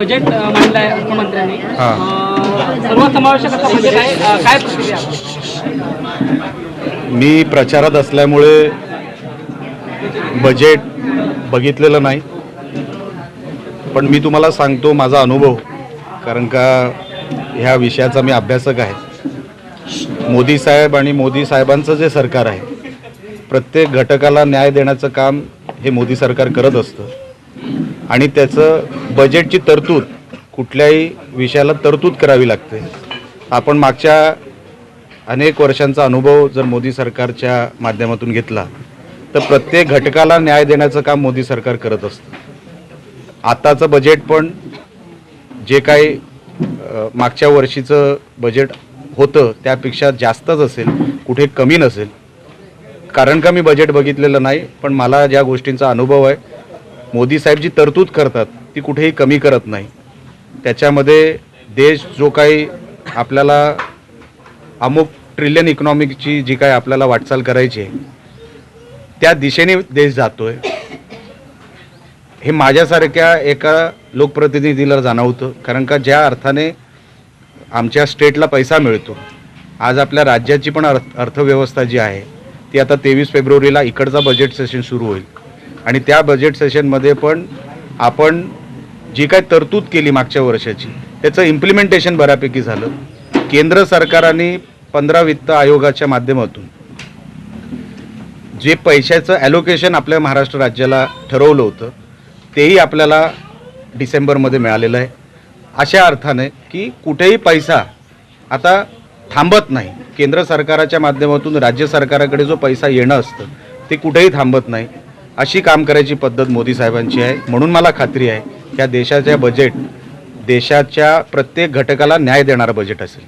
Budget मांडलाय मुख्यमंत्र्यांनी सर्वसमावेशक असं बजेट आहे. काय प्रतिक्रिया? मी प्रचारात असल्यामुळे बजेट बघितलेलं नाही, पण मी तुम्हाला सांगतो माझा अनुभव, कारण का ह्या विषयाचा मी अभ्यासक आहे. मोदी साहेब आणि मोदी साहेबांचं जे सरकार आहे, प्रत्येक घटकाला न्याय देण्याचं काम हे मोदी सरकार करत असतं आणि त्याचं बजेटची तरतूद कुठल्याही विषयाला तरतूद करावी लागते. आपण मागच्या अनेक वर्षांचा अनुभव जर मोदी सरकारच्या माध्यमातून घेतला तर प्रत्येक घटकाला न्याय देण्याचं काम मोदी सरकार करत असतं. आताचं बजेट पण जे काही मागच्या वर्षीचं बजेट होतं त्यापेक्षा जास्तच असेल, कुठे कमी नसेल. कारण का मी बजेट बघितलेलं नाही, पण मला ज्या गोष्टींचा अनुभव आहे, मोदी साहेब जी तरतूद करतात ती कुठेही कमी करत नाही. त्याच्यामध्ये देश जो काही आपल्याला अमुक ट्रिलियन इकॉनॉमिकची जी काही आपल्याला वाटचाल करायची आहे त्या दिशेने देश जातोय हे माझ्यासारख्या एका लोकप्रतिनिधीला जाणवतं. कारण का ज्या अर्थाने आमच्या स्टेटला पैसा मिळतो, आज आपल्या राज्याची पण अर्थव्यवस्था जी आहे ती आता 23 फेब्रुवारीला इकडचा बजेट सेशन सुरू होईल आणि त्या बजेट सेशनमध्ये पण आपण जी काय तरतूद केली मागच्या वर्षाची त्याचं इम्प्लिमेंटेशन बऱ्यापैकी झालं. केंद्र सरकारने 15 वित्त आयोगाच्या माध्यमातून जे पैशाचं ॲलोकेशन आपल्या महाराष्ट्र राज्याला ठरवलं होतं तेही आपल्याला डिसेंबरमध्ये मिळालेलं आहे. अशा अर्थाने की कुठेही पैसा आता थांबत नाही. केंद्र सरकाराच्या माध्यमातून राज्य सरकाराकडे जो पैसा येणं असतं ते कुठेही थांबत नाही. अशी काम करायची पद्धत मोदी साहेबांची आहे. म्हणून मला खात्री आहे की या देशाच्या बजेट देशाच्या प्रत्येक घटकाला न्याय देणारं बजेट असेल.